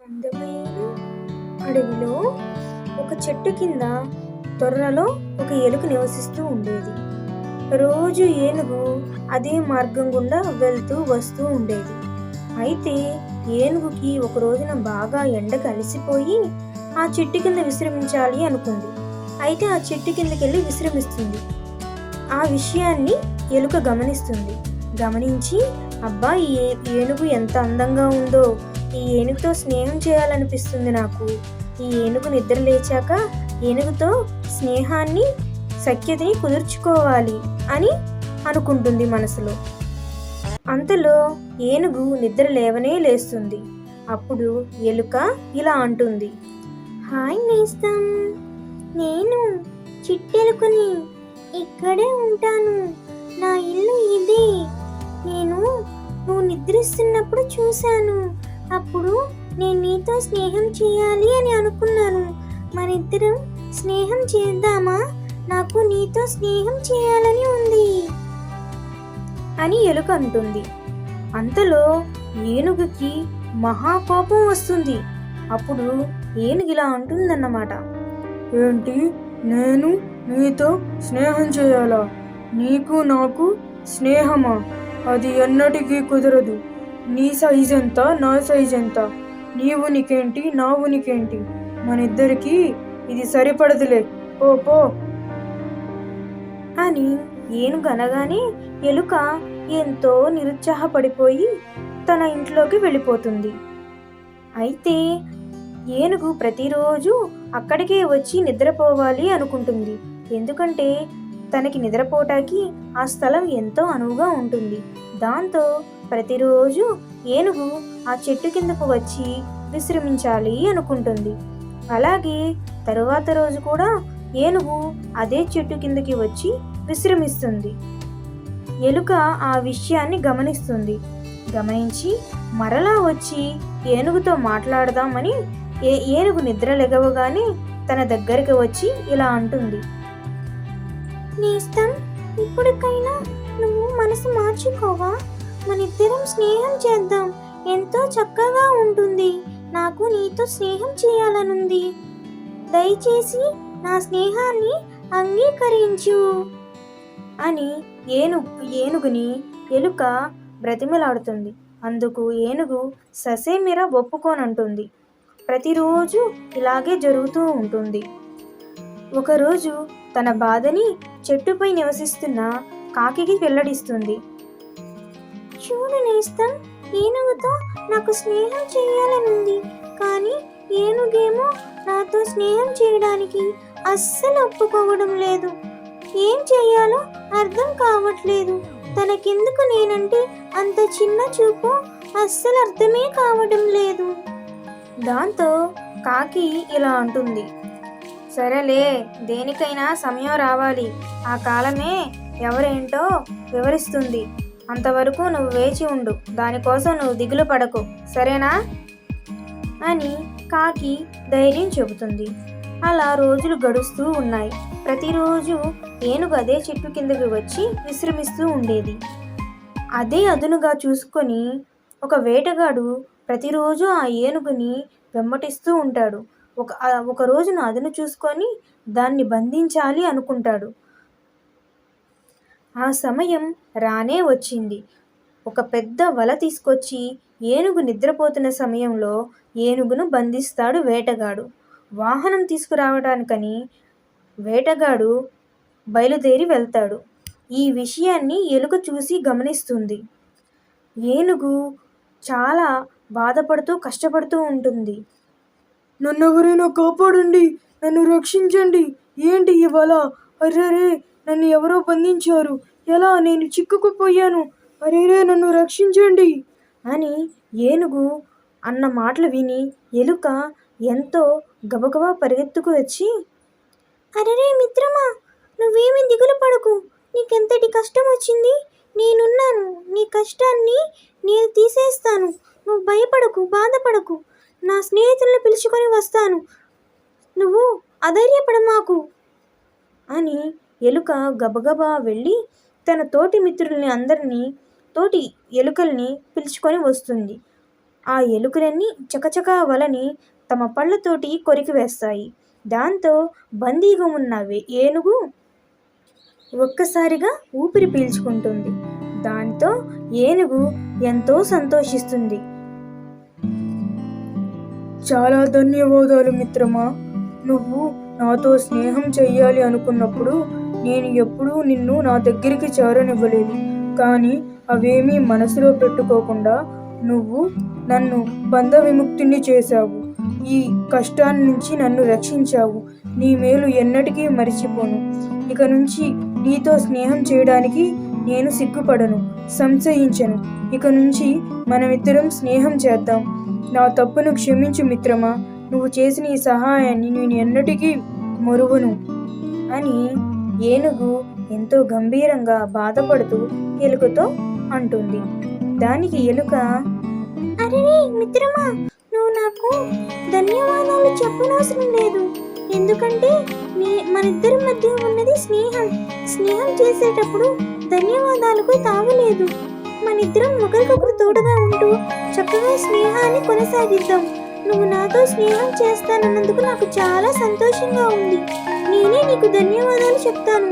అందమైన అడవిలో ఒక చెట్టు కింద తొర్రలో ఒక ఎలుక నివసిస్తూ ఉండేది. రోజు ఏనుగు అదే మార్గం గుండా వెళ్తూ వస్తూ ఉండేది. అయితే ఏనుగుకి ఒక రోజున బాగా ఎండకు అలసిపోయి ఆ చెట్టు కింద విశ్రమించాలి అనుకుంది. అయితే ఆ చెట్టు కిందకెళ్ళి విశ్రమిస్తుంది. ఆ విషయాన్ని ఎలుక గమనిస్తుంది. గమనించి, అబ్బా, ఈ ఏనుగు ఎంత అందంగా ఉందో, ఈ ఏనుగుతో స్నేహం చేయాలనిపిస్తుంది నాకు. ఈ ఏనుగు నిద్ర లేచాక ఏనుగుతో స్నేహాన్ని, సఖ్యతని కుదుర్చుకోవాలి అని అనుకుంటుంది మనసులో. అంతలో ఏనుగు నిద్ర లేస్తుంది. అప్పుడు ఎలుక ఇలా అంటుంది, హాయ్ నేస్తం, నేను చిట్టెలుకని, ఇక్కడే ఉంటాను. నా ఇల్లు ఇదే. నువ్వు నిద్రిస్తున్నప్పుడు చూశాను. అప్పుడు నేను నీతో స్నేహం చేయాలి అని అనుకున్నాను. మనిద్దరం స్నేహం చేద్దామా? నాకు నీతో స్నేహం చేయాలని ఉంది అని ఎలుక అంటుంది. అంతలో ఏనుగుకి మహాకోపం వస్తుంది. అప్పుడు ఏనుగిలా అంటుందన్నమాట, ఏంటి, నేను నీతో స్నేహం చేయాలా? నీకు నాకు స్నేహమా? అది ఎన్నటికీ కుదరదు. నీ సైజ్ ఎంత, నా సైజ్ ఎంత? నీ ఉనికేంటి, నా ఉనికేంటి? మనిద్దరికీ ఇది సరిపడదులే, పో అని ఏనుగు అనగానే ఎలుక ఎంతో నిరుత్సాహపడిపోయి తన ఇంట్లోకి వెళ్ళిపోతుంది. అయితే ఏనుగు ప్రతిరోజు అక్కడికే వచ్చి నిద్రపోవాలి అనుకుంటుంది. ఎందుకంటే తనకి నిద్రపోటానికి ఆ స్థలం ఎంతో అనువుగా ఉంటుంది. దాంతో ప్రతిరోజు ఏనుగు ఆ చెట్టు కిందకు వచ్చి విశ్రమించాలి అనుకుంటుంది. అలాగే తరువాత రోజు కూడా ఏనుగు అదే చెట్టు కిందకి వచ్చి విశ్రమిస్తుంది. ఎలుక ఆ విషయాన్ని గమనిస్తుంది. గమనించి మరలా వచ్చి ఏనుగుతో మాట్లాడదామని ఏనుగు నిద్ర లెగవగానే తన దగ్గరికి వచ్చి ఇలా అంటుంది, నేస్తం, ఇప్పటికైనా నువ్వు మనసు మార్చుకోవా? మనిద్దరం స్నేహం చేద్దాం. ఎంతో చక్కగా ఉంటుంది. నాకు నీతో స్నేహం చేయాలనుంది. దయచేసి నా స్నేహాన్ని అంగీకరించు అని ఏనుగుని ఎలుక బ్రతిమలాడుతుంది. అందుకు ఏనుగు ససేమిరా ఒప్పుకోనంటుంది. ప్రతిరోజు ఇలాగే జరుగుతూ ఉంటుంది. ఒకరోజు తన బాధని చెట్టుపై నివసిస్తున్న కాకికి వెల్లడిస్తుంది. చూడు నేస్తం, ఏనుగుతో నాకు స్నేహం చేయాలనుంది. కానీ ఏనుగేమో నాతో స్నేహం చేయడానికి అస్సలు ఒప్పుకోవడం లేదు. ఏం చెయ్యాలో అర్థం కావట్లేదు. తనకెందుకు నేనంటే అంత చిన్న చూపు అస్సలు అర్థమే కావడం లేదు. దాంతో కాకి ఇలా అంటుంది, సరేలే, దేనికైనా సమయం రావాలి. ఆ కాలమే ఎవరేంటో వివరిస్తుంది. అంతవరకు నువ్వు వేచి ఉండు. దానికోసం నువ్వు దిగులు పడకు, సరేనా అని కాకి ధైర్యం చెబుతుంది. అలా రోజులు గడుస్తూ ఉన్నాయి. ప్రతిరోజు ఏనుగు అదే చెట్టు కిందకి వచ్చి విశ్రమిస్తూ ఉండేది. అదే అదునుగా చూసుకొని ఒక వేటగాడు ప్రతిరోజు ఆ ఏనుగుని వెంబటిస్తూ ఉంటాడు. ఒక రోజున అదును చూసుకొని దాన్ని బంధించాలి అనుకుంటాడు. ఆ సమయం రానే వచ్చింది. ఒక పెద్ద వల తీసుకొచ్చి ఏనుగు నిద్రపోతున్న సమయంలో ఏనుగును బంధిస్తాడు వేటగాడు. వాహనం తీసుకురావడానికని వేటగాడు బయలుదేరి వెళ్తాడు. ఈ విషయాన్ని ఎలుక చూసి గమనిస్తుంది. ఏనుగు చాలా బాధపడుతూ కష్టపడుతూ ఉంటుంది. నన్ను ఎవరైనా కాపాడండి, నన్ను రక్షించండి, ఏంటి ఈ వల? అర్రరే, నన్ను ఎవరో బంధించారు, ఎలా? నేను చిక్కుకుపోయాను, అరేరే, నన్ను రక్షించండి అని ఏనుగు అన్న మాటలు విని ఎలుక ఎంతో గబగబా పరిగెత్తుకు వచ్చి, అరేరే మిత్రమా, నువ్వేమీ దిగులు పడకు. నీకెంతటి కష్టం వచ్చింది? నేనున్నాను. నీ కష్టాన్ని నేను తీసేస్తాను. నువ్వు భయపడకు, బాధపడకు. నా స్నేహితులను పిలుచుకొని వస్తాను. నువ్వు అధైర్యపడమాకు అని ఎలుక గబగబా వెళ్ళి తన తోటి మిత్రుల్ని తోటి ఎలుకల్ని పిలుచుకొని వస్తుంది. ఆ ఎలుకలన్నీ చకచకా వలని తమ పళ్ళతోటి కొరికివేస్తాయి. దాంతో బందీగా ఉన్న ఏనుగు ఒక్కసారిగా ఊపిరి పీల్చుకుంటుంది. దాంతో ఏనుగు ఎంతో సంతోషిస్తుంది. చాలా ధన్యవాదాలు మిత్రమా. నువ్వు నాతో స్నేహం చెయ్యాలి అనుకున్నప్పుడు నేను ఎప్పుడూ నిన్ను నా దగ్గరికి చేరనివ్వలేదు. కానీ అవేమీ మనసులో పెట్టుకోకుండా నువ్వు నన్ను బంధ విముక్తిని చేశావు. ఈ కష్టాన్ని నుంచి నన్ను రక్షించావు. నీ మేలు ఎన్నటికీ మరిచిపోను. ఇక నుంచి నీతో స్నేహం చేయడానికి నేను సిగ్గుపడను, సంశయించను. ఇక నుంచి మనమిద్దరం స్నేహం చేద్దాం. నా తప్పును క్షమించు మిత్రమా. నువ్వు చేసిన ఈ సహాయాన్ని నేను ఎన్నటికీ మరువను అని ఏనుగు ఎంతో గంభీరంగా బాధపడుతూ ఎలుకతో అంటుంది. దానికి ఎలుక, అరే మిత్రమా, నువ్వు నాకు ధన్యవాదాలు చెప్పనవసరం లేదు. ఎందుకంటే మనిద్దరి మధ్య ఉన్నది స్నేహం. స్నేహం చేసేటప్పుడు ధన్యవాదాలకు తాగలేదు. మనిద్దరం ఒకరికొకరు తోడుగా ఉంటూ చక్కగా స్నేహాన్ని కొనసాగిద్దాం. నువ్వు నాతో స్నేహం చేస్తానన్నందుకు నాకు చాలా సంతోషంగా ఉంది. నేనే నీకు ధన్యవాదాలు చెప్తాను.